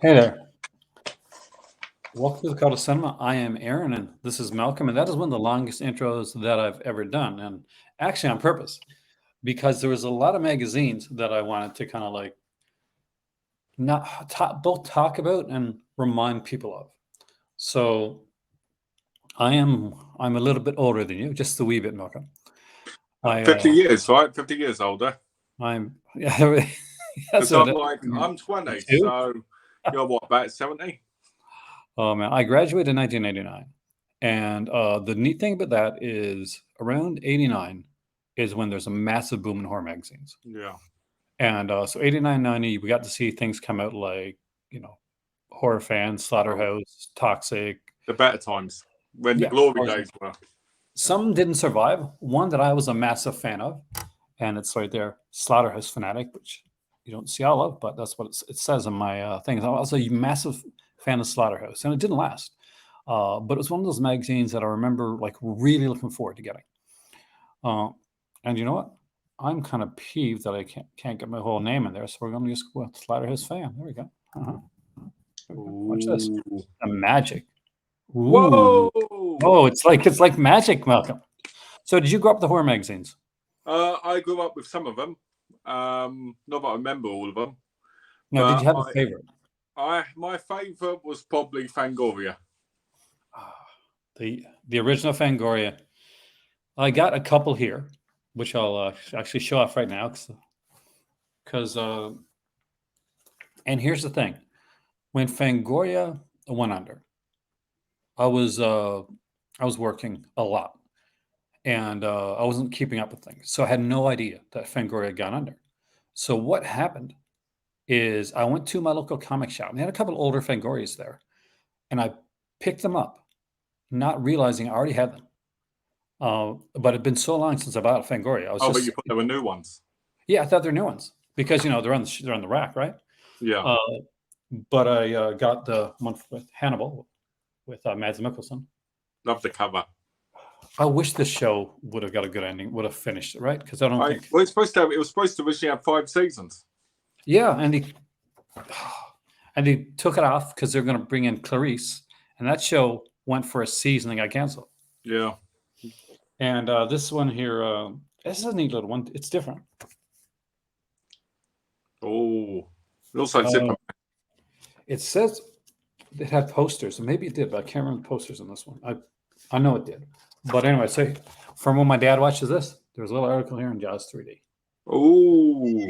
Hey there. Welcome to the Call to Cinema. I am Aaron, and this is Malcolm, and that is one of the longest intros that I've ever done, and actually on purpose, because there was a lot of magazines that I wanted to kind of like not talk, both talk about and remind people of. So I'm a little bit older than you, just a wee bit, Malcolm. I 50 years, right? 50 years older. I'm yeah, that's Because what I'm it like, is. I'm 20, Two? so you're what, about 70? Oh man, I graduated in 1989. And the neat thing about that is around 89 is when there's a massive boom in horror magazines. Yeah. And so 89, 90, we got to see things come out like, you know, Horror Fans, Slaughterhouse, Toxic. The better times when the Yeah. glory days were. Some didn't survive. One that I was a massive fan of, and it's right there, Slaughterhouse Fanatic, which you don't see all of, but that's what it says in my thing. I was a massive fan of Slaughterhouse, and it didn't last. But it was one of those magazines that I remember like really looking forward to getting. Uh, and you know what? I'm kind of peeved that I can't get my whole name in there, so we're going to just go with Slaughterhouse fan. There we go. Watch this. Ooh. The magic. Ooh. Whoa! Oh, it's like magic, Malcolm. So did you grow up with the horror magazines? I grew up with some of them. Not that I remember all of them. No, did But you have a favorite? my favourite was probably Fangoria. The original Fangoria. I got a couple here, which I'll actually show off right now, because and here's the thing: when Fangoria went under, I was working a lot, and I wasn't keeping up with things, so I had no idea that Fangoria had gone under. So what happened is I went to my local comic shop, and they had a couple older Fangorias there, and I picked them up, not realizing I already had them. But it'd been so long since I bought a Fangoria. I was But you just thought there were new ones. Yeah, I thought they're new ones because they're on the rack, right? Yeah. Uh, but I got the one with Hannibal with Mads Mikkelsen. Love the cover. I wish this show would have got a good ending, would have finished it, right? Because I don't think. Well, it was supposed to originally have 5 seasons. Yeah, and he took it off because they're going to bring in Clarice, and that show went for a season and got canceled. Yeah. And this one here, this is a neat little one. It's different. Oh. It also had Zipper. It says it had posters, and maybe it did, but I can't remember the posters on this one. I know it did. But anyway, so from when my dad watches this, there's a little article here in Jaws 3D. Oh.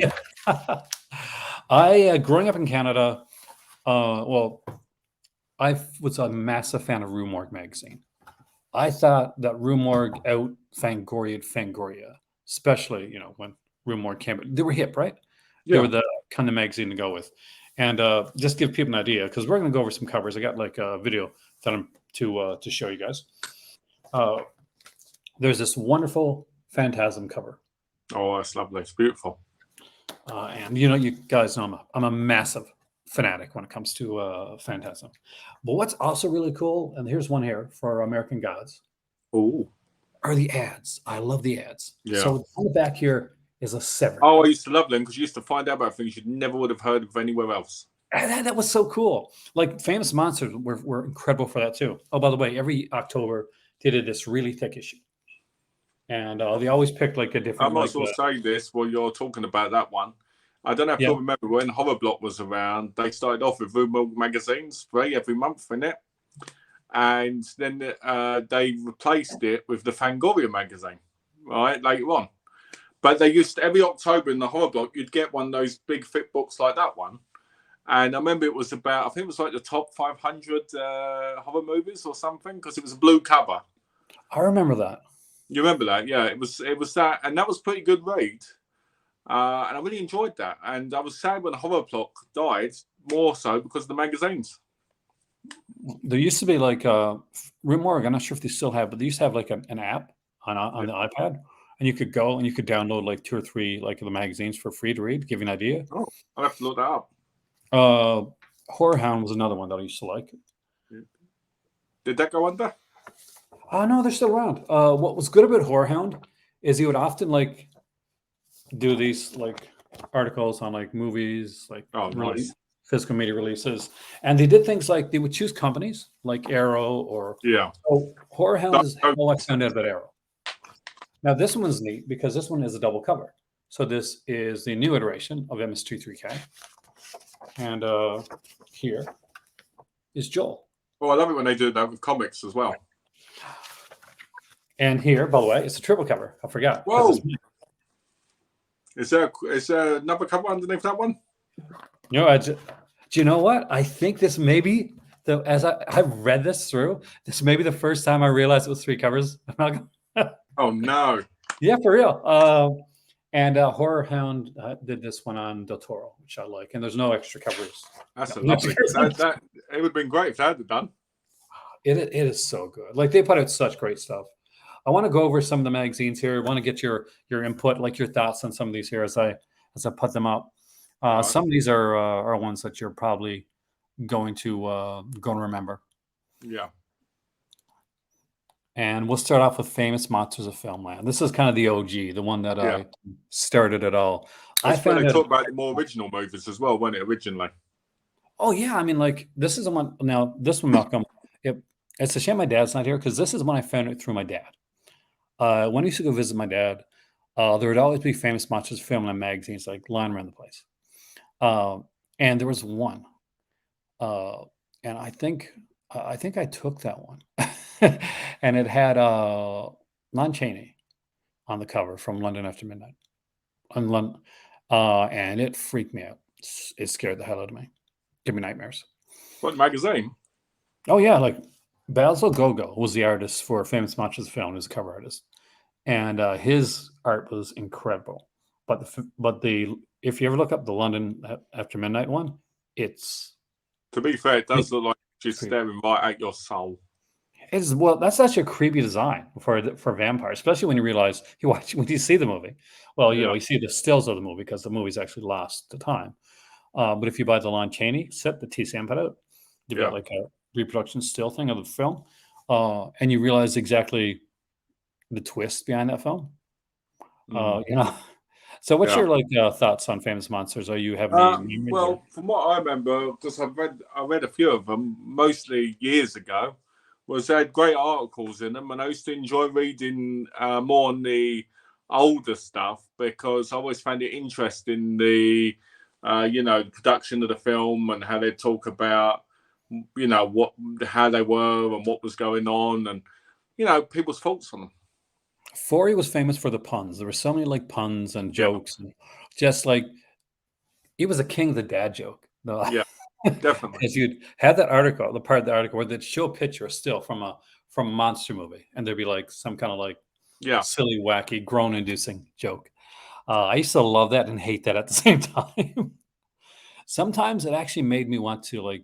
I growing up in Canada, well, I was a massive fan of Rue Morgue magazine. I thought that Rue Morgue out Fangoria, especially when Rue Morgue came. They were hip, right? Yeah. They were the kind of magazine to go with. And just give people an idea, because we're going to go over some covers. I got like a video that I'm to show you guys. There's this wonderful Phantasm cover. Oh, that's lovely. It's beautiful. And you guys know I'm a massive fanatic when it comes to Phantasm. But what's also really cool, and here's one here for American Gods. Oh. Are the ads. I love the ads. Yeah. So on the back here is a Severin. Oh, I used to love them because you used to find out about things you never would have heard of anywhere else. That was so cool. Like Famous Monsters were incredible for that too. Oh, by the way, every October they did this really thick issue. And they always picked like a different. I might as well say this while you're talking about that one. I don't know if you remember when Horror Block was around, they started off with Rue Morgue magazines, 3 every month, innit? And then they replaced it with the Fangoria magazine, right, later on. But they used to, every October in the Horror Block, you'd get one of those big thick books like that one. And I remember it was about, I think it was like the top 500 horror movies or something, because it was a blue cover. I remember that. You remember that? Yeah, it was that, and that was a pretty good read. And I really enjoyed that. And I was sad when Horror Block died, more so because of the magazines. There used to be like Rue Morgue. I'm not sure if they still have, but they used to have like an app on the iPad, and you could go and you could download like 2 or 3 like of the magazines for free to read. Give you an idea. Oh, I'll have to look that up. Horror Hound was another one that I used to like. Did that go under? Oh no, they're still around. What was good about Horror Hound is he would often like do these like articles on like movies, like nice. physical media releases, and they did things like they would choose companies like Arrow or Yeah. so Horror Hound is how I found out about Arrow. Now this one's neat because this one is a double cover. So this is the new iteration of MS23K, and here is Joel. Oh, I love it when they do that with comics as well. And here, by the way, it's a triple cover. I forgot. Whoa! Is there another cover underneath that one? You know, do you know what? I think this may be as I've read this through. This may be the first time I realized it was 3 covers. Oh no! Yeah, for real. And Horror Hound did this one on Del Toro, which I like. And there's no extra covers. That's a lovely. That it would have been great if they had done. It is so good. Like they put out such great stuff. I want to go over some of the magazines here. I want to get your input, like your thoughts on some of these here as I put them up. Right. Some of these are ones that you're probably going to remember. Yeah. And we'll start off with Famous Monsters of Filmland. This is kind of the OG, the one that I started it all. That's when they talk about the more original movies as well, wasn't it, originally? Oh, yeah. I mean, like, this is the one. Now, this one, Malcolm, it's a shame my dad's not here because this is when I found it through my dad. When I used to go visit my dad, there would always be Famous Monsters of Filmland magazines, like, lying around the place. And there was one. And I think I took that one. And it had Lon Chaney on the cover from London After Midnight. And it freaked me out. It scared the hell out of me. Give me nightmares. What magazine? Oh, yeah. Like Basil Gogo was the artist for Famous Monsters of Film, as a cover artist. And his art was incredible. But if you ever look up the London After Midnight one, it's... To be fair, it does look like she's staring right at your soul. That's such a creepy design for vampires, especially when you realize when you see the movie. Well, you see the stills of the movie because the movie's actually lost to time. But if you buy the Lon Chaney set, the TCM put out, you've got like a reproduction still thing of the film, and you realize exactly the twist behind that film. So what's your thoughts on Famous Monsters? Are you have any well, from what I remember, because I read a few of them, mostly years ago, was they had great articles in them, and I used to enjoy reading more on the older stuff because I always found it interesting, the production of the film and how they talk about how they were and what was going on, and people's thoughts on them. Forey was famous for the puns. There were so many like puns and jokes, and just like he was a king of the dad joke. Yeah, definitely. Because you'd have that article, the part of the article where they'd show a picture still from a monster movie, and there'd be like some kind of like silly, wacky, groan-inducing joke. I used to love that and hate that at the same time. Sometimes it actually made me want to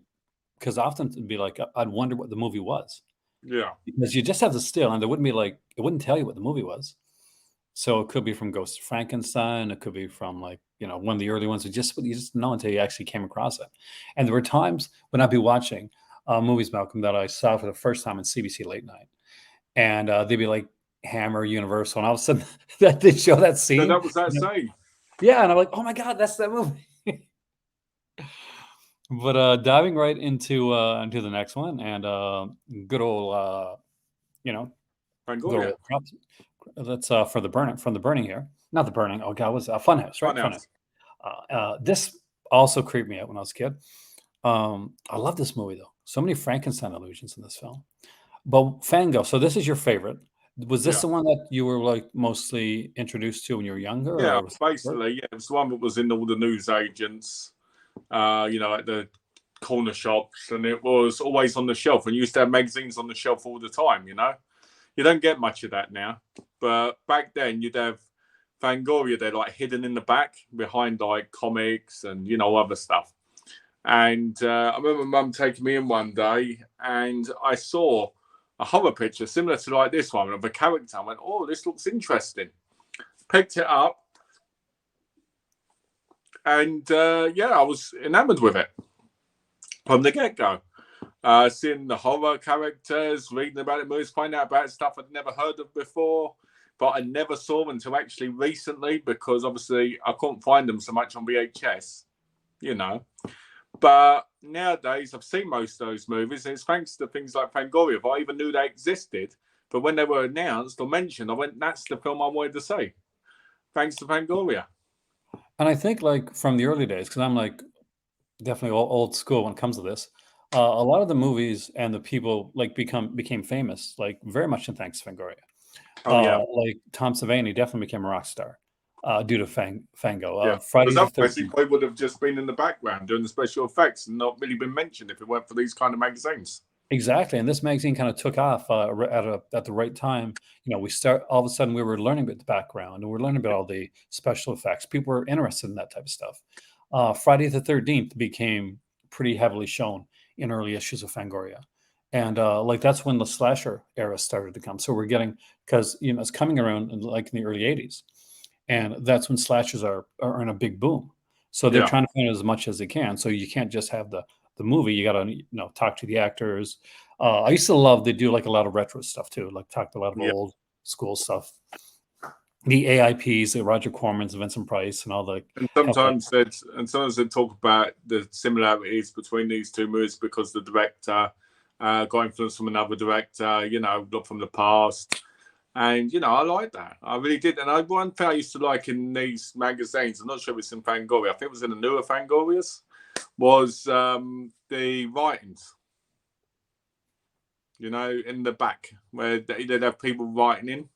because often it'd be like I'd wonder what the movie was. Yeah, because you just have the still, and there wouldn't be it wouldn't tell you what the movie was. So it could be from Ghost of Frankenstein. It could be from one of the early ones. You just know until you actually came across it. And there were times when I'd be watching movies, Malcolm, that I saw for the first time in CBC late night, and they'd be like Hammer, Universal, and all of a sudden that they'd show that scene. So that was that scene. Yeah, and I'm like, oh my god, that's that movie. But diving right into the next one, and good old Fangoria. That's for the burning, from the burning here. Not the burning. Oh god, was Funhouse, right? Funhouse. This also creeped me out when I was a kid. I love this movie though. So many Frankenstein allusions in this film. But Fango, so this is your favorite. Was this the one that you were mostly introduced to when you were younger? Yeah, basically, it was the one that was in all the newsagents. At the corner shops, and it was always on the shelf, and you used to have magazines on the shelf all the time. You don't get much of that now, but back then you'd have Fangoria there hidden in the back behind comics and other stuff. And I remember Mum taking me in one day, and I saw a horror picture similar to this one of a character. I went, oh, this looks interesting. Picked it up. And I was enamored with it from the get-go. Seeing the horror characters, reading about the movies, finding out about stuff I'd never heard of before, but I never saw until actually recently because obviously I couldn't find them so much on VHS, But nowadays, I've seen most of those movies, and it's thanks to things like Fangoria. If I even knew they existed, but when they were announced or mentioned, I went, "That's the film I wanted to see." Thanks to Fangoria. And I think like from the early days, because I'm like definitely old school when it comes to this. A lot of the movies and the people like became famous, like very much in thanks to Fangoria. Oh yeah, Like Tom Savini definitely became a rock star due to Fango. yeah. Friday Because the otherwise, he 13th. probably would have just been in the background doing the special effects and not really been mentioned if it weren't for these kind of magazines. Exactly, and this magazine kind of took off at the right time. We start all of a sudden we were learning about the background and we're learning about all the special effects. People were interested in that type of stuff. Friday the 13th became pretty heavily shown in early issues of Fangoria, and like that's when the slasher era started to come. So we're getting because it's coming around like in the early 80s, and that's when slashers are in a big boom. So they're Yeah, trying to find as much as they can. So you can't just have the movie. You got to talk to the actors. I used to love they do like a lot of retro stuff too, like talked a lot of yeah. old school stuff. The AIPs, the Roger Cormans, Vincent Price, and all the And sometimes they talk about the similarities between these two movies because the director got influence from another director, from the past. And I like that. I really did. And one thing I used to like in these magazines, I'm not sure if it's in Fangoria, I think it was in the newer Fangorias, was the writings. In the back where they'd have people writing in.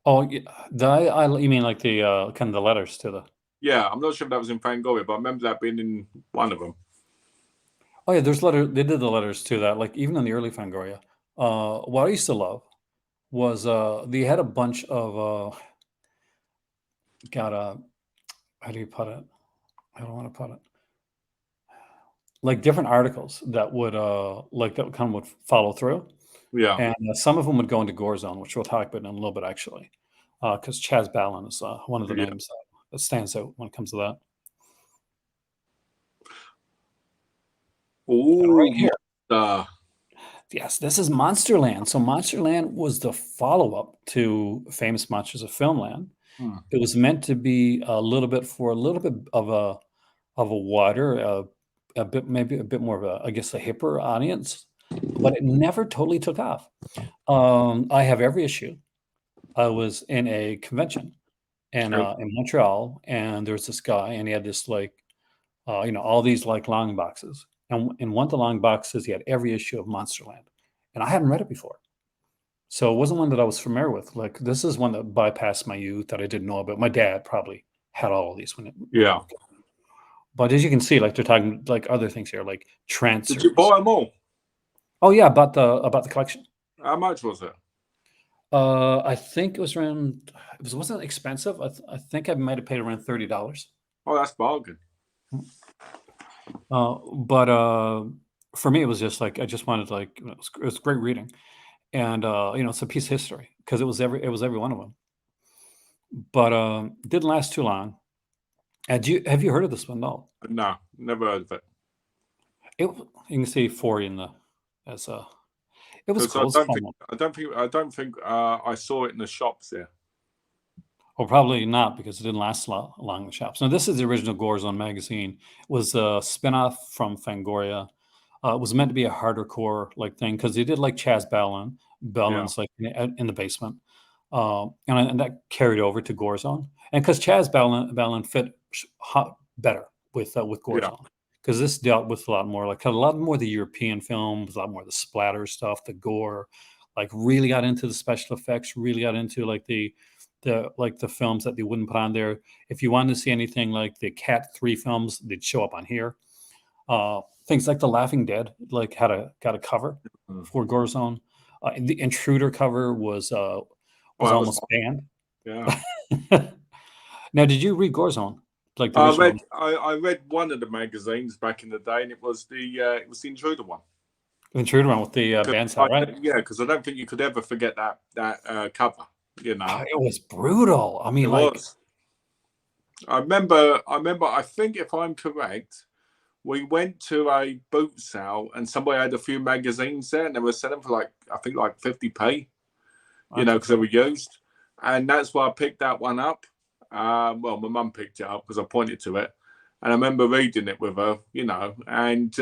Oh, yeah, you mean like the kind of the letters to the? Yeah, I'm not sure if that was in Fangoria, but I remember that being in one of them. Oh yeah, there's letter. They did the letters to that, like even in the early Fangoria. What I used to love was they had a bunch of got a how do you put it? I don't want to put it like different articles that would kind of would follow through, Yeah, and some of them would go into Gore Zone, which we'll talk about in a little bit actually, because Chaz Ballin is one of the yeah. names that stands out when it comes to that. And right Oh, here, Monster. yes, this is Monsterland. So Monsterland was the follow-up to Famous Monsters of Filmland. Hmm. It was meant to be a little bit of a wider, a bit maybe a bit more of a I guess a hipper audience, but it never totally took off. I have every issue. I was in a convention in Montreal, and there was this guy, and he had this like all these like long boxes, and in one of the long boxes, he had every issue of Monsterland, and I hadn't read it before. So it wasn't one that I was familiar with. Like this is one that bypassed my youth that I didn't know about. My dad probably had all of these when he Yeah. was. But as you can see, like they're talking like other things here, like Did you transfers. buy them all? Oh yeah, about the collection. How much was it? I think it was around. It wasn't expensive. I think I might have paid around $30. Oh, that's bargain. But for me, it was just like I just wanted like it was great reading, and it's a piece of history because it was every one of them. But it didn't last too long. And have you heard of this one? No. No, never heard of it. You can see 40 in the as it was Because I cool. It's don't fun think one. I saw it in the shops there. Well, probably not because it didn't last long in the shops. Now, this is the original Gore Zone magazine. It was a spinoff from Fangoria. It was meant to be a harder core like thing because they did like Chaz Yeah, Ballin's like in the basement, and that carried over to Gore Zone. And because Ballin fit better with Gore yeah, Zone because this dealt with a lot more like a lot more of the European films, a lot more of the splatter stuff, the gore, like really got into the special effects, really got into like the films that they wouldn't put on there. If you wanted to see anything like the Cat 3 films, they'd show up on here. Things like The Laughing Dead, like got a cover mm. for Gore Zone. The Intruder cover was Oh, that was almost banned. yeah. Now, did you read Gore Zone, like the original? I read one of the magazines back in the day, and it was the Intruder one. Intruder one with the bandsaw, right? Yeah, because I don't think you could ever forget that cover. It was brutal. I It mean, like, was. I remember. I think if I'm correct, we went to a boot sale and somebody had a few magazines there, and they were selling for I think 50p. Because they were used, and that's why I picked that one up. Well, my mum picked it up because I pointed to it, and I remember reading it with her, you know, and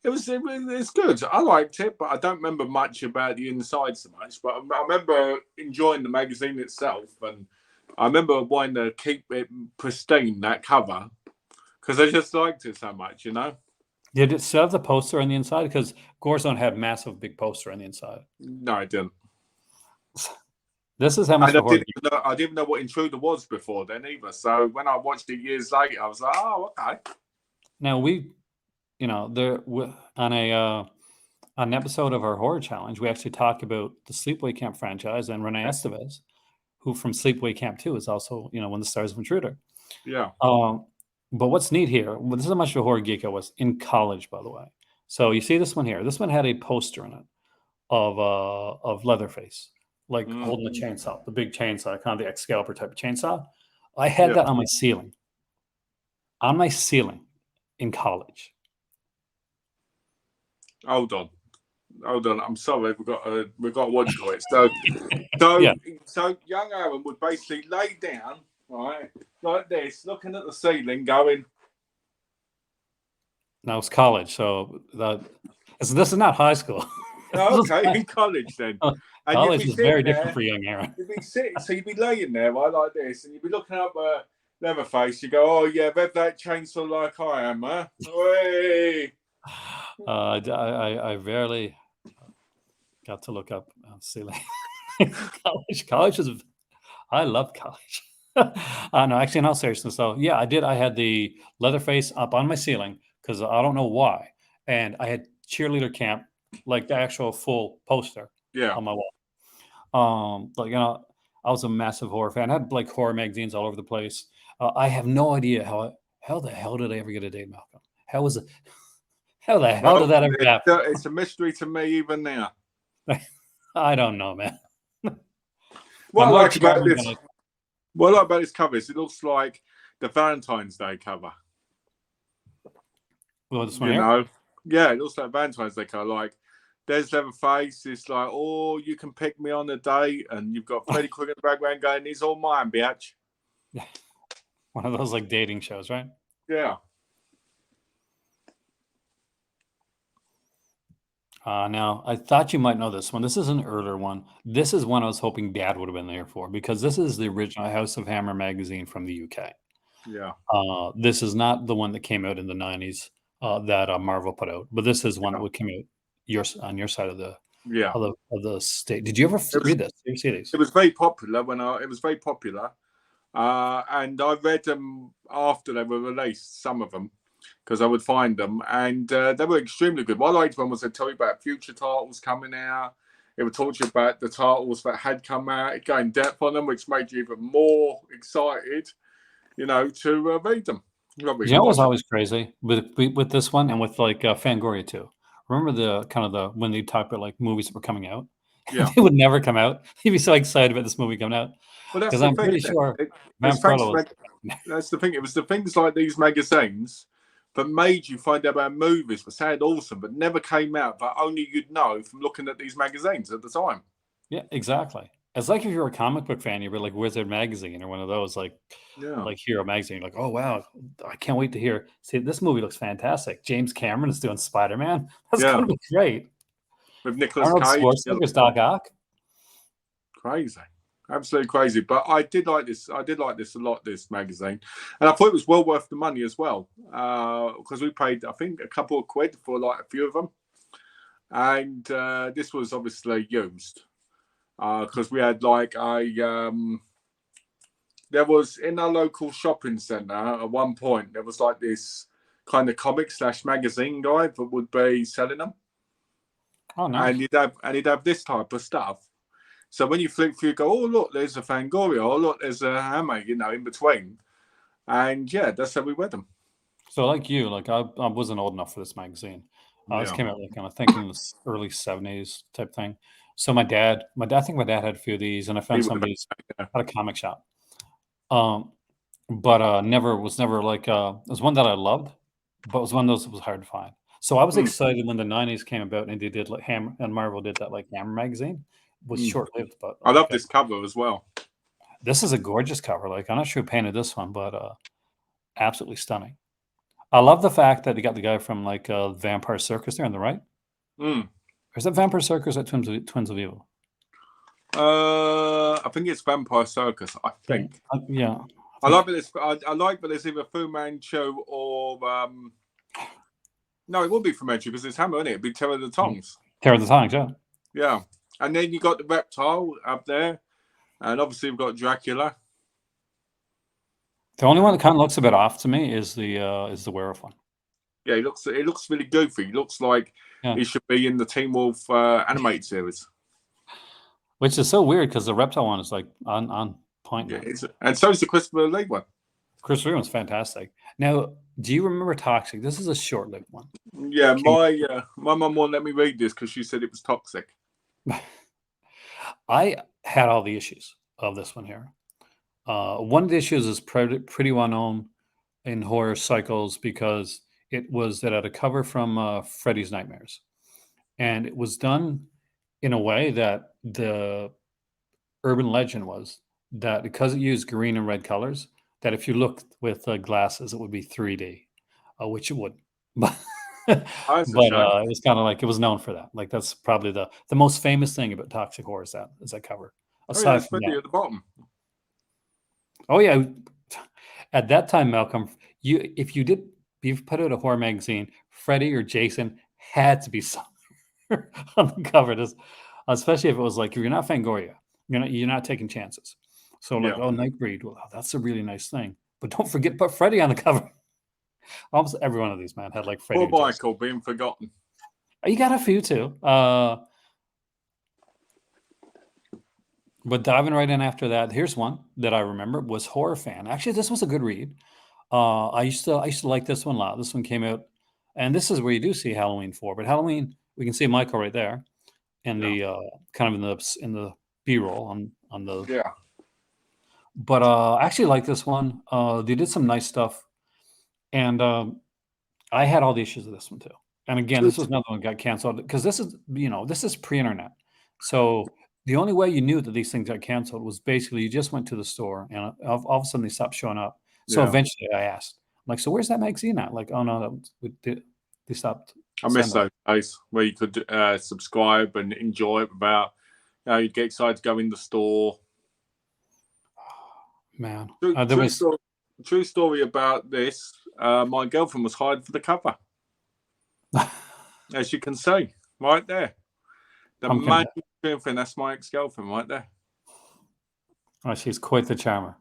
it's good. I liked it, but I don't remember much about the inside so much. But I remember enjoying the magazine itself, and I remember wanting to keep it pristine, that cover, because I just liked it so much, you know. Did it still have the poster on the inside? Because Gorezone had massive big poster on the inside. No, I didn't. This is how much I didn't even know what Intruder was before then either. So when I watched it years later, I was like, oh, okay. Now there on an episode of our horror challenge, we actually talked about the Sleepaway Camp franchise and Renee Estevez, who from Sleepaway Camp 2 is also, one of the stars of Intruder. Yeah. But what's neat here, this is how much of a horror geek I was in college, by the way. So you see this one here. This one had a poster in it of Leatherface, like holding the chainsaw, the big chainsaw, kind of the Excalibur type of chainsaw. I had that on my ceiling. On my ceiling in college. Hold on. I'm sorry, we've got to watch it. So young Aaron would basically lay down, right, like this, looking at the ceiling, going. Now it's college, so this is not high school. Okay, in college then. And college is very different for young Aaron. You'd be sitting, so you'd be laying there, right, like this, and you'd be looking up Leatherface. You go, oh yeah, rev that chainsaw like I am, huh? Hey. I rarely got to look up ceiling. College is. I love college. No, actually, in all seriousness, though, yeah, I did. I had the Leatherface up on my ceiling because I don't know why, and I had cheerleader camp, like the actual full poster, on my wall. I was a massive horror fan. I had like horror magazines all over the place. I have no idea how the hell did I ever get a date, Malcolm? How the hell did that ever happen? It's a mystery to me even now. I don't know, man. What I like about this cover is it looks like the Valentine's Day cover. Well, this one here? Yeah, it looks like Valentine's Day cover. Like, there's Leatherface. It's like, oh, you can pick me on a date, and you've got Freddy Krueger in the background going, "He's all mine, bitch." Yeah, one of those like dating shows, right? Yeah. Now, I thought you might know this one. This is an earlier one. This is one I was hoping Dad would have been there for because this is the original House of Hammer magazine from the UK. Yeah. This is not the one that came out in the 90s that Marvel put out, but this is one that would come out on your side of the state. Did you ever read this? Did you see these? It was very popular it was very popular, and I read them after they were released. Some of them. Because I would find them, and they were extremely good. What I liked one was they tell you about future titles coming out. It would talk to you about the titles that had come out. It go in depth on them, which made you even more excited, to read them. What was always crazy with this one and with like Fangoria too. Remember when they talk about like movies that were coming out? Yeah, they would never come out. He'd be so excited about this movie coming out. Well, that's because I'm pretty sure that's the thing. It was the things like these magazines that made you find out about movies that sounded awesome, but never came out, but only you'd know from looking at these magazines at the time. Yeah, exactly. It's like if you're a comic book fan, you were like Wizard Magazine or one of those, like Hero Magazine. Like, oh wow, I can't wait to see this movie looks fantastic. James Cameron is doing Spider-Man. That's gonna be great. With Nicolas Cage, Schwarzenegger's Doc Ock. Crazy. Absolutely crazy, but I did like this. I did like this a lot. This magazine, and I thought it was well worth the money as well, because we paid, I think, a couple of quid for like a few of them, and this was obviously used because we had like there was in our local shopping centre at one point there was like this kind of comic / magazine guy that would be selling them. Oh, nice. And he'd have this type of stuff. So when you flick through, you go, oh, look, there's a Fangoria. Oh, look, there's a Hammer, in between. And, yeah, that's how we read them. So like you, like I wasn't old enough for this magazine. This came out like I think in the early 70s type thing. So I think my dad had a few of these, and I found some of these at a comic shop. But was never like, it was one that I loved, but it was one of those that was hard to find. So I was excited when the 90s came about and they did like Hammer, and Marvel did that like Hammer magazine. Was short-lived, but I love this cover as well. This is a gorgeous cover. Like I'm not sure who painted this one, but absolutely stunning. I love the fact that you got the guy from like Vampire Circus there on the right. Mm. Or is that Vampire Circus at Twins of Evil? I think it's Vampire Circus. I think. Yeah. I like that. I like that it's either Fu Manchu or no, it would be Fu Manchu because it's Hammer, isn't it? It'd be Terror of the Tongs. Terror of the Tongs, yeah. Yeah, and then you got the reptile up there, and obviously we've got Dracula. The only one that kind of looks a bit off to me is the werewolf one. Yeah, it looks really goofy. It looks like he should be in the Teen Wolf animated series. Which is so weird because the reptile one is like on point. Yeah, and so is the Christopher Lee one. Christopher Lee one's fantastic. Now, do you remember Toxic? This is a short-lived one. Yeah, my mum won't let me read this because she said it was toxic. I had all the issues of this one here. One of the issues is pretty well known in horror cycles because it had a cover from Freddy's Nightmares, and it was done in a way that the urban legend was that because it used green and red colors, that if you looked with glasses, it would be 3D, which it wouldn't. But it was kind of like it was known for that. Like that's probably the most famous thing about Toxic Horror is that cover. Aside from that, at the bottom. Oh yeah, at that time, Malcolm, if you've put out a horror magazine, Freddy or Jason had to be somewhere on the cover. Especially if it was like if you're not Fangoria, you're not taking chances. So like, oh, Nightbreed, well, that's a really nice thing. But don't forget to put Freddy on the cover. Almost every one of these, man, had like Freddy. Poor Michael being forgotten. You got a few too. But diving right in after that, here's one that I remember was Horror Fan. Actually, this was a good read. I used to like this one a lot. This one came out, and this is where you do see Halloween 4. But Halloween, we can see Michael right there, in the kind of in the B-roll on the But I actually like this one. They did some nice stuff, and I had all the issues of this one too. And again, this was another one that got canceled because this is pre-internet, so the only way you knew that these things got canceled was basically you just went to the store and all of a sudden they stopped showing up. So eventually I asked, I'm like, so where's that magazine at? Like, oh no, they stopped. I miss those days where you could subscribe and enjoy it without, you'd get excited to go in the store. Man, true story about this. My girlfriend was hired for the cover. As you can see, right there. The main girlfriend, that's my ex-girlfriend right there. Oh, she's quite the charmer.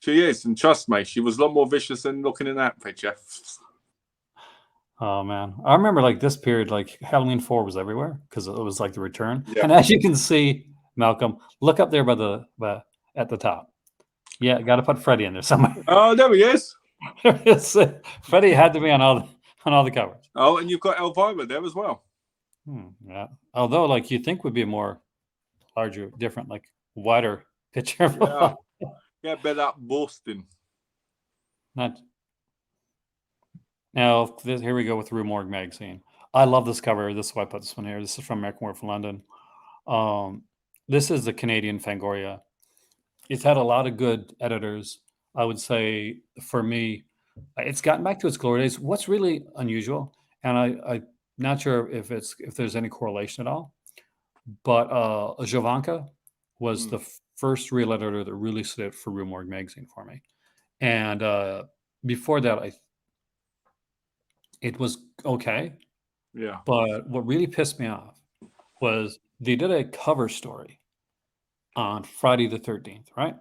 She is, and trust me, she was a lot more vicious than looking in that picture. Oh man, I remember like this period, like Halloween 4 was everywhere because it was like the return. And as you can see, Malcolm, look up there at the top. Yeah, got to put Freddy in there somewhere. Oh, there he is. Freddy had to be on all the covers. Oh, and you've got Elvira there as well. Yeah. Although, like you think would be a more larger, different, like wider picture. Yeah, better up Boston. Not. Now, here we go with Rue Morgue magazine. I love this cover. This is why I put this one here. This is from American Werewolf London. This is the Canadian Fangoria. It's had a lot of good editors. I would say for me, it's gotten back to its glory days. What's really unusual, and I'm not sure if there's any correlation at all, but Jovanka was the first real editor that really stood out for Rue Morgue magazine for me. And before that, it was okay. Yeah. But what really pissed me off was they did a cover story on Friday the 13th, right?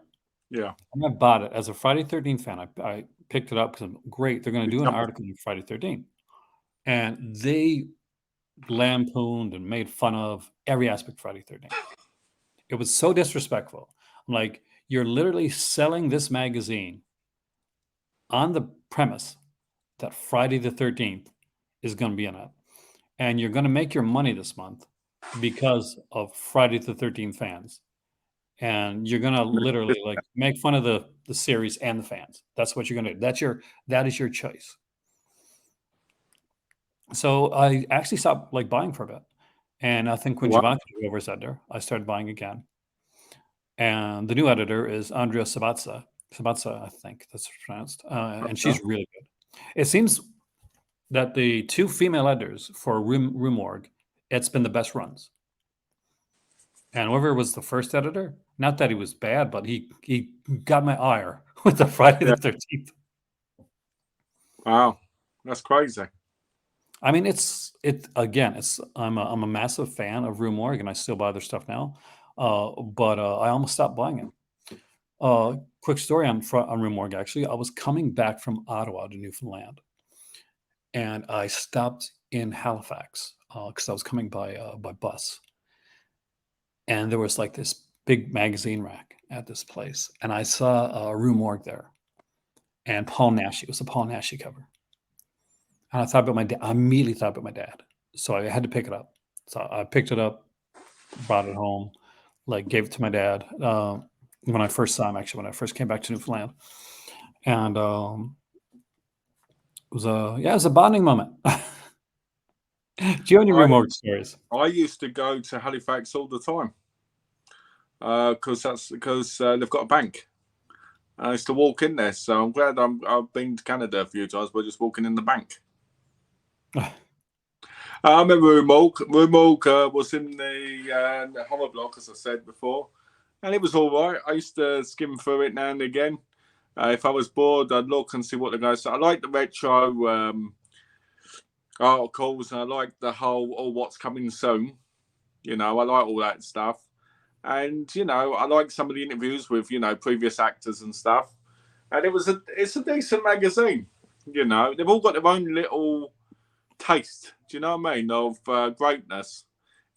Yeah. And I bought it as a Friday 13th fan. I picked it up because I'm great. They're going to do an article on Friday 13th. And they lampooned and made fun of every aspect of Friday 13th. It was so disrespectful. I'm like, you're literally selling this magazine on the premise that Friday the 13th is going to be in it. And you're going to make your money this month because of Friday the 13th fans. And you're going to literally like make fun of the series and the fans. That's what you're going to do. That is your choice. So I actually stopped like buying for a bit. And I think when Jovanka took over as editor, I started buying again. And the new editor is Andrea Sabatza. Sabatsa, I think that's pronounced, and she's really good. It seems that the two female editors for Rue Morgue, it's been the best runs. And whoever was the first editor, not that he was bad, but he got my ire with the Friday the 13th. Wow, that's crazy. I mean, I'm a massive fan of Rue Morgue, and I still buy their stuff now. But I almost stopped buying it. Quick story on Rue Morgue. Actually, I was coming back from Ottawa to Newfoundland, and I stopped in Halifax because I was coming by bus, and there was like this big magazine rack at this place, and I saw Rue Morgue there, and Paul Naschy. It was a Paul Naschy cover. And I thought about my dad. I immediately thought about my dad. So I had to pick it up. So I picked it up, brought it home, like gave it to my dad when I first saw him, actually, when I first came back to Newfoundland. And it was a bonding moment. Do you have any Rue Morgue stories? I used to go to Halifax all the time because they've got a bank. I used to walk in there, so I'm glad I've been to Canada a few times by just walking in the bank. I remember Rue Morgue. Rue Morgue was in the horror block, as I said before, and it was all right. I used to skim through it now and again. If I was bored, I'd look and see what the guys said. I like the retro articles, and I like the whole what's coming soon. I like all that stuff. And, I like some of the interviews with, previous actors and stuff. And it's a decent magazine. They've all got their own little taste, do you know what I mean, of greatness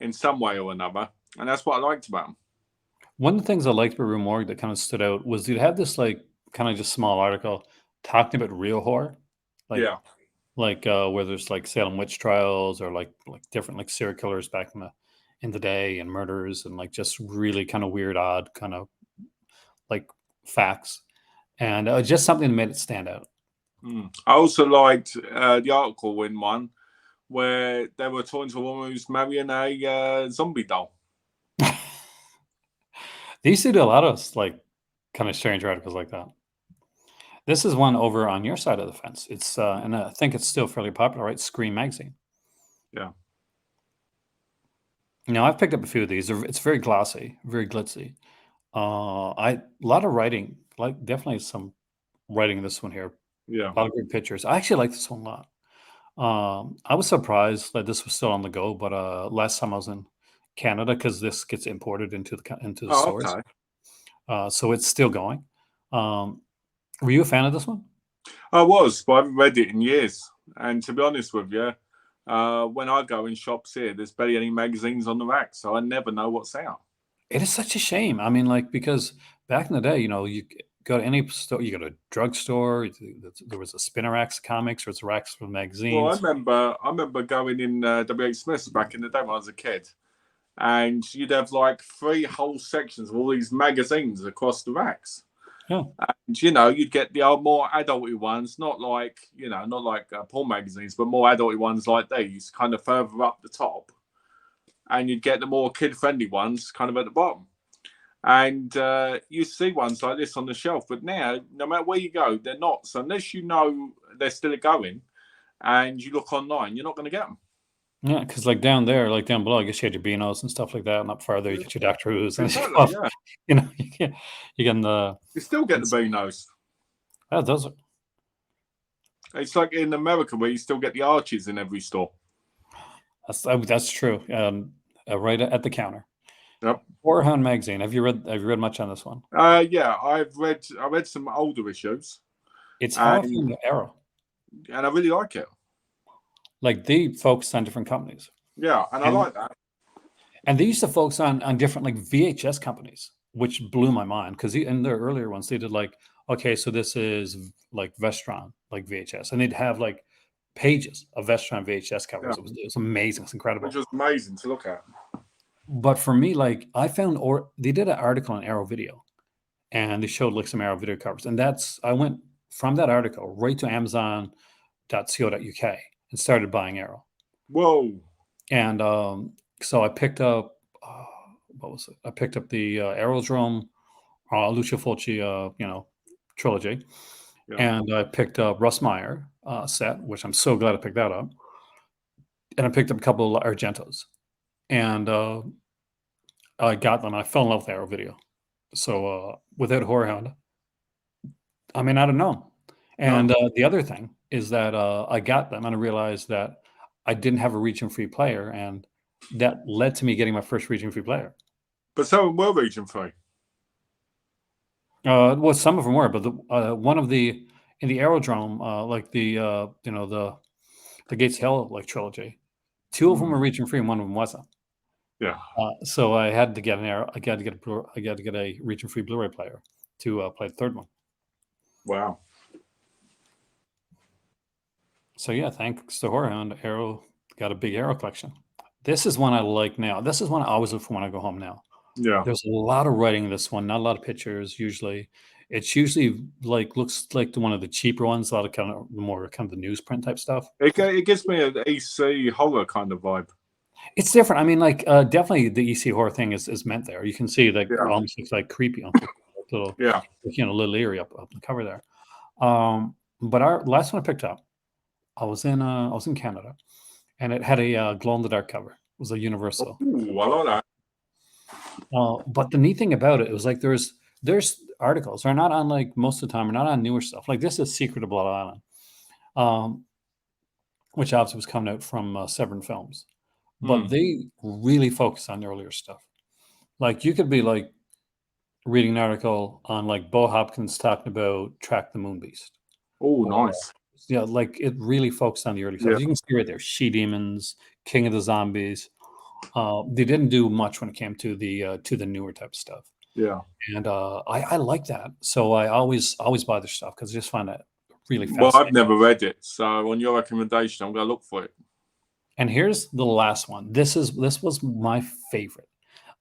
in some way or another. And that's what I liked about them. One of the things I liked about Rue Morgue that kind of stood out was you'd have this like kind of just small article talking about real horror. Like where there's like Salem witch trials or like different like serial killers back in the day and murders and like just really kind of weird, odd kind of like facts, and just something that made it stand out. I also liked the article in one where they were talking to a woman who's marrying a zombie doll. They used to do a lot of like kind of strange articles like that. This is one over on your side of the fence. It's and I think it's still fairly popular, right? Scream magazine. Yeah. I've picked up a few of these. It's very glossy, very glitzy. A lot of writing, like definitely some writing in this one here. Yeah. A lot of good pictures. I actually like this one a lot. I was surprised that this was still on the go, but last time I was in Canada, because this gets imported into the stores. Okay. So it's still going. Were you a fan of this one? I was, but I haven't read it in years. And to be honest with you, when I go in shops here, there's barely any magazines on the rack, so I never know what's out. It is such a shame. I mean, like, because back in the day, you go to any store, you go to a drugstore, there was a Spinnerax comics or it's racks for magazines. Well, I remember going in W.H. Smith's back in the day when I was a kid, and you'd have like 3 whole sections of all these magazines across the racks. Yeah. And you'd get the more adulty ones, not like porn magazines, but more adulty ones like these, kind of further up the top. And you'd get the more kid-friendly ones kind of at the bottom. And you see ones like this on the shelf. But now, no matter where you go, they're not. So unless you know they're still going and you look online, you're not going to get them. Yeah, because like down there, like down below, I guess you had your Beanos and stuff like that. And up farther, you get your Doctor Who's. And exactly, yeah. You still get the Beanos. Yeah, those are. It's like in America where you still get the Archies in every store. That's true. Right at the counter. Yep. Horror magazine. Have you read much on this one? Yeah, I read some older issues. It's far from the Arrow, and I really like it. Like they focus on different companies. Yeah, and I like that. And they used to focus on different like VHS companies, which blew my mind because in their earlier ones they did like, okay, so this is like Vestron, like VHS, and they'd have like pages of Vestron VHS covers. Yeah. It was amazing. It's incredible. Which was amazing to look at. But for me, like I found, they did an article on Arrow Video, and they showed like some Arrow Video covers, and I went from that article right to Amazon.co.uk and started buying Arrow. Whoa! And so I picked up what was it? I picked up the Arrow's Room, Lucio Fulci, trilogy, Yeah. and I picked up Russ Meyer set, which I'm so glad I picked that up, and I picked up a couple of Argentos, and I got them. And I fell in love with Arrow Video. So without Horror Hound, I mean, I don't know. And the other thing is that I got them, and I realized that I didn't have a region free player, and that led to me getting my first region free player. But some were region free. Well, some of them were, but one of the in the Aerodrome, like the the Gates of Hell like trilogy, two of them were region free, and one of them wasn't. Yeah. So I had to get an Arrow. I had to get a region free Blu-ray player to play the third one. Wow. So yeah, thanks to Horror Hound, Arrow got a big Arrow collection. This is one I like now. This is one I always look for when I go home now. Yeah. There's a lot of writing in this one, not a lot of pictures usually. It's usually like looks like one of the cheaper ones, a lot of kind of more kind of the newsprint type stuff. It gives me an EC horror kind of vibe. It's different. I mean, like definitely the EC horror thing is meant there. You can see that it almost looks like creepy, little little eerie up the cover there. But our last one I picked up, I was in Canada, and it had a glow in the dark cover. It was a Universal. Ooh, I like that. But the neat thing about it was like there's articles. They're not on like most of the time. They're not on newer stuff. Like this is Secret of Blood Island, which obviously was coming out from Severin Films, but they really focus on the earlier stuff. Like you could be like reading an article on like Bo Hopkins talking about Track the Moon Beast. Oh, nice. Yeah, like it really focused on the early stuff. Yeah. You can see right there, She Demons, King of the Zombies. They didn't do much when it came to the newer type of stuff. Yeah. And I like that. So I always buy their stuff because I just find that really fascinating. Well, I've never read it. So on your recommendation, I'm going to look for it. And here's the last one. This was my favorite.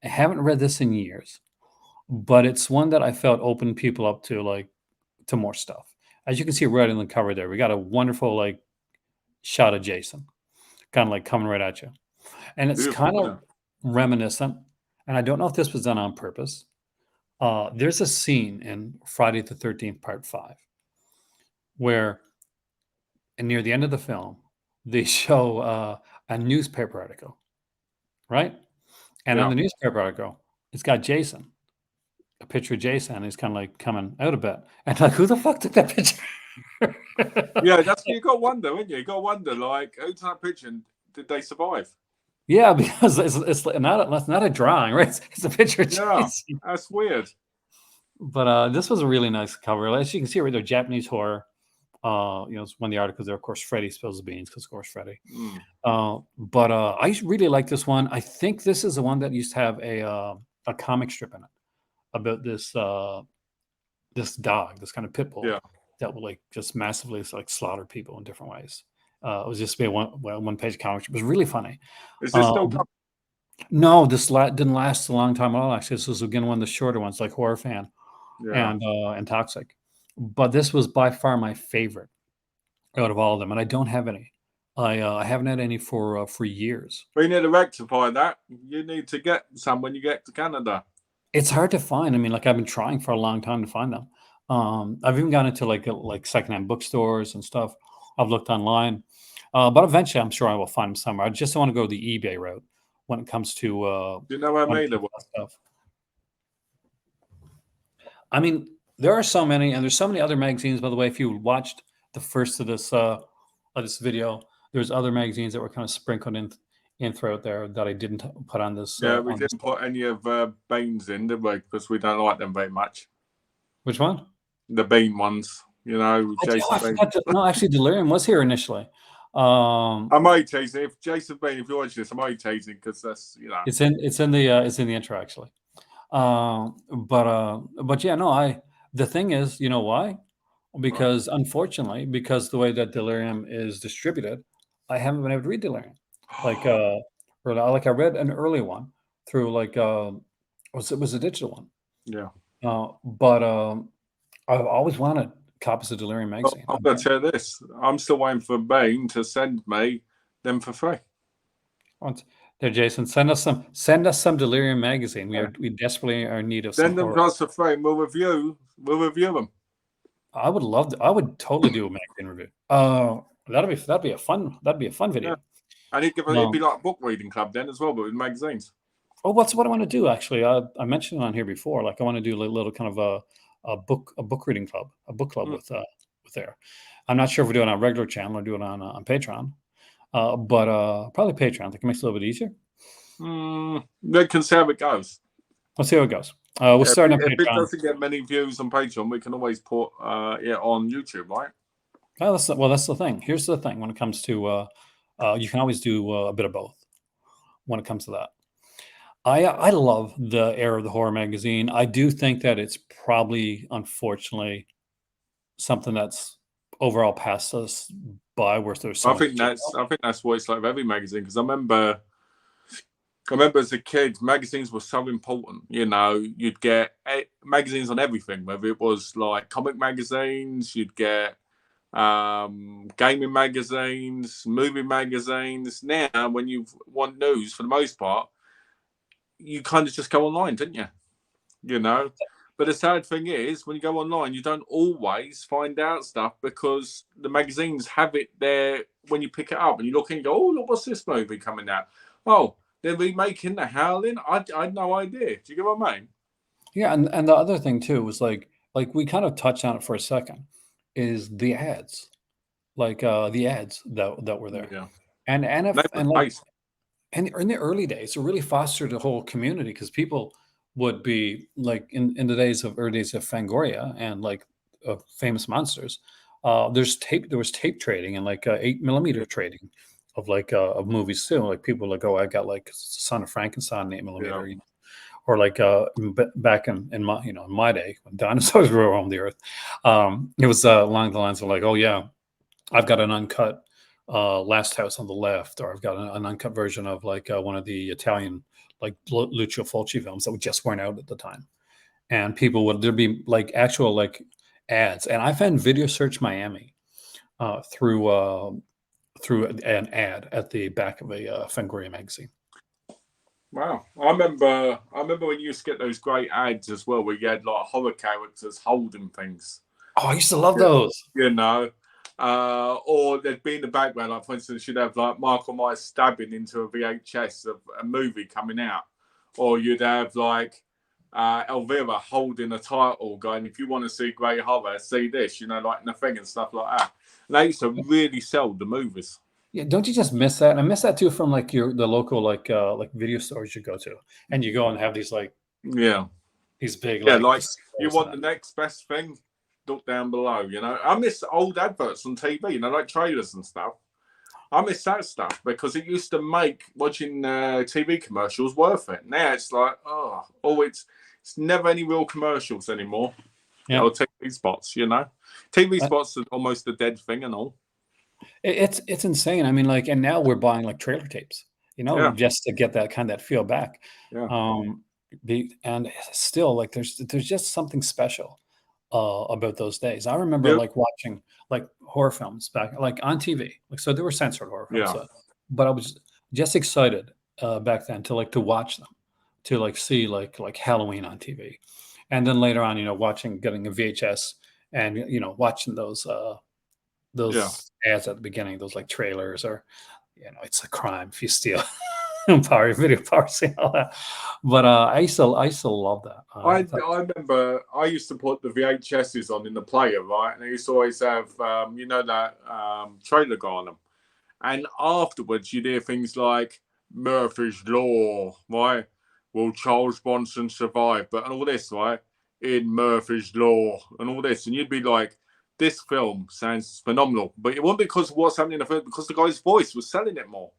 I haven't read this in years, but it's one that I felt opened people up to more stuff. As you can see right on the cover there, we got a wonderful like shot of Jason, kind of like coming right at you. And it's kind of reminiscent, and I don't know if this was done on purpose. There's a scene in Friday the 13th, Part 5, where near the end of the film, they show a newspaper article, right? And on the newspaper article, it's got Jason, a picture of Jason. He's kind of like coming out a bit. And like, who the fuck took that picture? Yeah, that's what you got to wonder, wouldn't you? You got to wonder, like, who took that picture and did they survive? Yeah, because it's not a drawing, right? It's a picture of Jason. Yeah, that's weird. But this was a really nice cover. As you can see right there, Japanese horror. It's one of the articles there. Of course, Freddy spills the beans because, of course, Freddy. But I really like this one. I think this is the one that used to have a comic strip in it about this this dog, this kind of pit bull that would like just massively like slaughter people in different ways. It was just a one page comic strip. It was really funny. Is this still? No, this didn't last a long time at all. Actually, this was again one of the shorter ones, like Horror Fan and Toxic. But this was by far my favorite out of all of them, and I don't have any. I haven't had any for years. We need to rectify that. You need to get some when you get to Canada. It's hard to find. I mean, like I've been trying for a long time to find them. I've even gone into like secondhand bookstores and stuff. I've looked online, but eventually I'm sure I will find them somewhere. I just don't want to go the eBay route when it comes to. You know what I mean? Stuff. I mean, there are so many, and there's so many other magazines. By the way, if you watched the first of this video, there's other magazines that were kind of sprinkled in throughout there that I didn't put on this. Yeah, we didn't put any of Bane's in, did we? Because we don't like them very much. Which one? The Bane ones. You know, Jason Bane. No, actually, Delirium was here initially. I'm only teasing. If Jason Bane, if you're watching this, I'm only teasing because that's It's in the intro actually. But yeah, no, the thing is, you know why? Because unfortunately, because the way that Delirium is distributed, I haven't been able to read Delirium. Like I read an early one through it was a digital one. Yeah. But I've always wanted copies of Delirium magazine. I'm going to tell you this. I'm still waiting for Bane to send me them for free. There, Jason, send us some Delirium magazine. We desperately are in need of send them to us for free. We'll review them. I would love to. I would totally do a magazine review. That'd be a fun Yeah, video. and it'd be like a book reading club then as well, but with magazines. Oh, what I want to do actually. I mentioned it on here before. Like I want to do a little kind of a book reading club, a book club with there. I'm not sure if we're doing it on a regular channel or do it on Patreon, but probably Patreon. I think it makes it a little bit easier. We can see how it goes. Let's see how it goes. We'll start on If it Patreon. doesn't get many views on Patreon, we can always put it on YouTube, right? Oh, that's the thing. Here's the thing when it comes to you can always do a bit of both when it comes to that. I love the era of the horror magazine. I do think that it's probably, unfortunately, something that's overall passed us by. Where there's so I think that's what it's like with every magazine. Because I remember as a kid, magazines were so important. You know, you'd get magazines on everything, whether it was like comic magazines, you'd get gaming magazines, movie magazines. Now, when you want news, for the most part, you kind of just go online, didn't you? You know, but the sad thing is, when you go online, you don't always find out stuff because the magazines have it there when you pick it up and you look and you go, "Oh, look, what's this movie coming out? Oh, they're remaking The Howling." I had no idea. Do you get what I mean? Yeah, and the other thing too was like we kind of touched on it for a second, is the ads, like the ads that were there, Yeah, and if that was and like nice. and in the early days, it really fostered the whole community because people would be like in the early days of Fangoria and like famous monsters. There was tape trading and like 8 millimeter trading of like of movies too. Like people like, oh, I got like Son of Frankenstein 8 millimeter, Yeah. or like back in my in my day when dinosaurs were on the earth, it was along the lines of like, oh yeah, I've got an uncut Last House on the Left, or I've got an uncut version of like one of the Italian like Lucio Fulci films that just weren't out at the time. And people would there'd be like actual like ads, and I found Video Search Miami through an ad at the back of a Fangoria magazine. Wow. I remember when you used to get those great ads as well, where you had like horror characters holding things. Oh, I used to love those. You know, or there'd be in the background, like for instance, you'd have like Michael Myers stabbing into a VHS of a movie coming out, or you'd have like Elvira holding a title, going, "If you want to see great horror, see this." You know, like in the thing and stuff like that. And they used to really sell the movies. Yeah, don't you just miss that? And I miss that too from like the local like video stores you go to, and you go and have these like these big like you want the next best thing, look down below. You know, I miss old adverts on TV. You know, like trailers and stuff. I miss that stuff because it used to make watching TV commercials worth it. Now it's like, it's never any real commercials anymore. Yeah, or TV spots. You know, TV spots are almost a dead thing and all. It's insane. I mean, like, and now we're buying like trailer tapes, just to get that kind of feel back. Yeah. And still, like, there's just something special about those days. I remember like watching like horror films back, like on TV. Like, so there were censored horror films, but I was just excited back then to watch them, to like see like Halloween on TV, and then later on, getting a VHS and watching those ads at the beginning, those like trailers, or it's a crime if you steal video power, all that. But I used to love that. I remember I used to put the VHSs on in the player, right? And I used to always have that trailer go on them. And afterwards you'd hear things like Murphy's Law, right? Will Charles Bronson survive? But and all this, right? In Murphy's Law and all this. And you'd be like, this film sounds phenomenal, but it wasn't because of what's happening in the film, because the guy's voice was selling it more.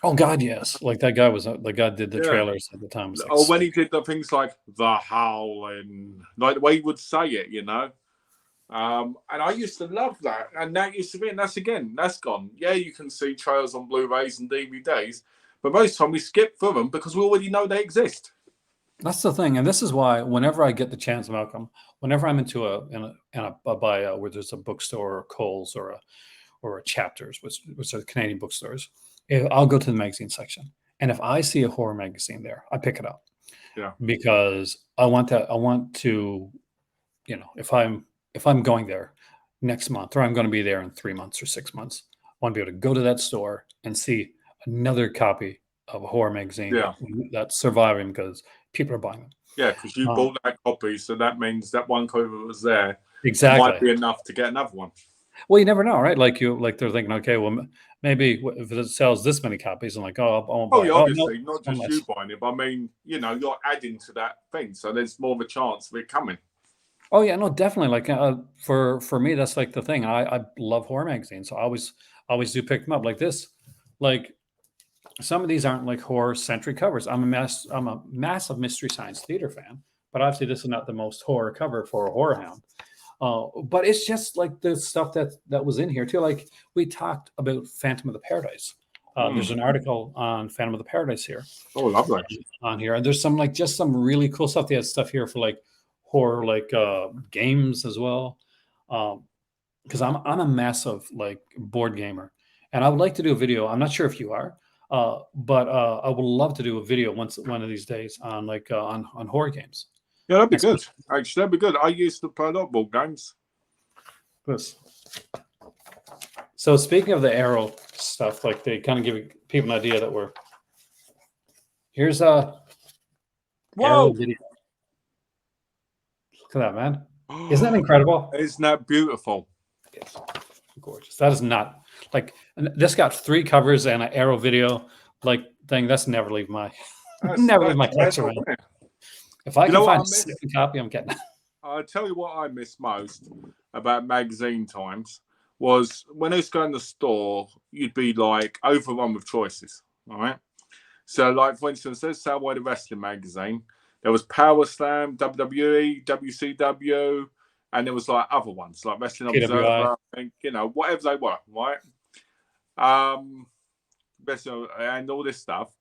Oh God, yes! Like that guy did the trailers at the time. Or when he did the things like The Howling, like the way he would say it, And I used to love that, and that used to be, and that's gone. Yeah, you can see trailers on Blu-rays and DVDs, but most of the time we skip through them because we already know they exist. That's the thing, and this is why whenever I get the chance, Malcolm, whenever I'm into where there's a bookstore or Kohl's or a Chapters, which are the Canadian bookstores, I'll go to the magazine section, and if I see a horror magazine there, I pick it up. Yeah, because I want to, if I'm going there, next month, or I'm going to be there in 3 months or 6 months. I want to be able to go to that store and see another copy of a horror magazine that's surviving because people are buying them. Yeah, because you bought that copy, so that means that one copy that was there exactly might be enough to get another one. Well, you never know, right? Like they're thinking, okay, well, maybe if it sells this many copies, I'm like, oh, I won't buy it. Obviously, not just you buying it, but I mean, you're adding to that thing, so there's more of a chance of it coming. Oh yeah, no, definitely. Like for me, that's like the thing. I love horror magazines, so I always do pick them up. Like this, like some of these aren't like horror centric covers. I'm a massive Mystery Science Theater fan, but obviously this is not the most horror cover for a horror hound. But it's just like the stuff that was in here too. Like we talked about Phantom of the Paradise. There's an article on Phantom of the Paradise here. Oh, lovely. On here, and there's some really cool stuff. They had stuff here for like horror, like games as well. Because I'm a massive like board gamer, and I would like to do a video. I'm not sure if you are, but I would love to do a video one of these days on like on horror games. Yeah, that'd be good. Actually, that'd be good. I used to play a lot of board games. Yes. So speaking of the Arrow stuff, like they kind of give people an idea that here's a Arrow video. Look at that, man. Isn't that incredible? Isn't that beautiful? Yes. Gorgeous. That is not like this got 3 covers and an Arrow video like thing. That's never leave my collection around. If I can find a second copy, I'm getting it. I'll tell you what I miss most about magazine times was when I used to go in the store, you'd be like overrun with choices. All right. So, like, for instance, there's Subway the Wrestling magazine. There was Power Slam, WWE, WCW, and there was like other ones like Wrestling Observer, and, whatever they were, right? And all this stuff,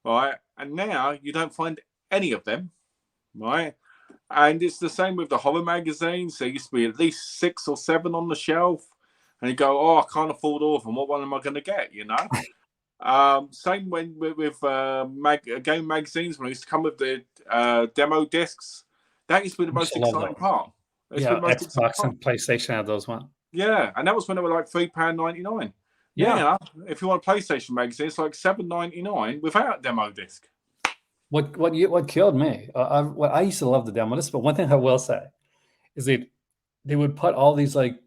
right? And now you don't find any of them. Right, and it's the same with the horror magazines. There used to be at least 6 or 7 on the shelf, and you go, "Oh, I can't afford all of them. What one am I going to get?" Same with game magazines when it used to come with the demo discs. That used to be the most exciting part. Xbox and PlayStation had those ones. Yeah, and that was when they were like £3.99. Yeah, if you want a PlayStation magazine, it's like $7.99 without demo disc. What killed me? I used to love the demo disc, but one thing I will say is they would put all these like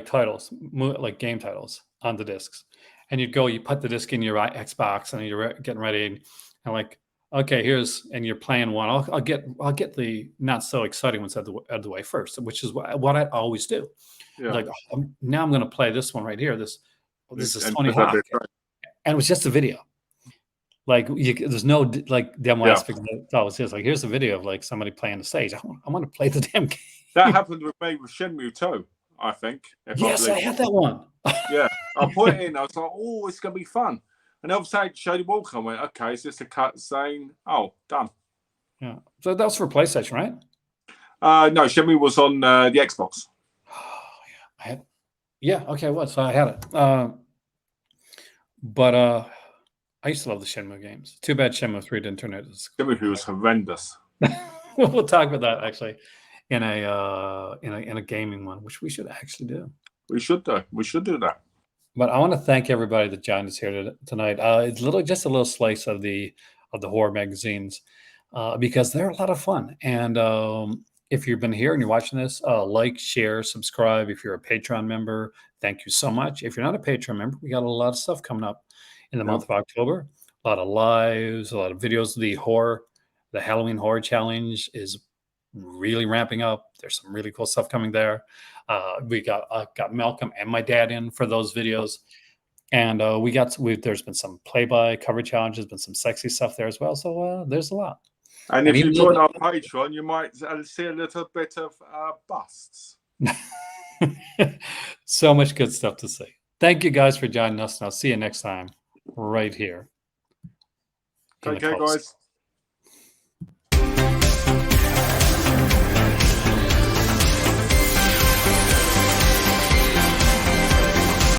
titles, like game titles, on the discs, and you put the disc in your Xbox, and you're getting ready, and like, okay, and you're playing one. I'll get the not so exciting ones out of the way first, which is what I always do. Yeah. Like now I'm going to play this one right here. This is Tony Hawk, and it was just a video. Like there's no like demo aspect. It's always just like here's a video of like somebody playing the stage. I want to play the damn game. That happened with me with Shenmue 2, I think. Yes, I had that one. Yeah, I put it in. I was like, oh, it's gonna be fun. And all of a sudden, Shady Walker went, okay, it's just a cut saying, oh, done. Yeah. So that was for PlayStation, right? No, Shenmue was on the Xbox. Oh yeah, okay, what? So I had it. But I used to love the Shenmue games. Too bad Shenmue 3 didn't turn out as Shenmue 3 was horrendous. We'll talk about that actually in a gaming one, which we should actually do. We should do that. But I want to thank everybody that joined us here tonight. It's just a little slice of the horror magazines because they're a lot of fun. And if you've been here and you're watching this, like, share, subscribe. If you're a Patreon member, thank you so much. If you're not a Patreon member, we got a lot of stuff coming up in the month of October. A lot of lives, a lot of videos. The Halloween Horror Challenge is really ramping up. There's some really cool stuff coming there. We got Malcolm and my dad in for those videos, and there's been some play-by cover challenges, been some sexy stuff there as well. So there's a lot. And if you join our Patreon, you might see a little bit of busts. So much good stuff to see. Thank you guys for joining us, and I'll see you next time right here. Take care, guys.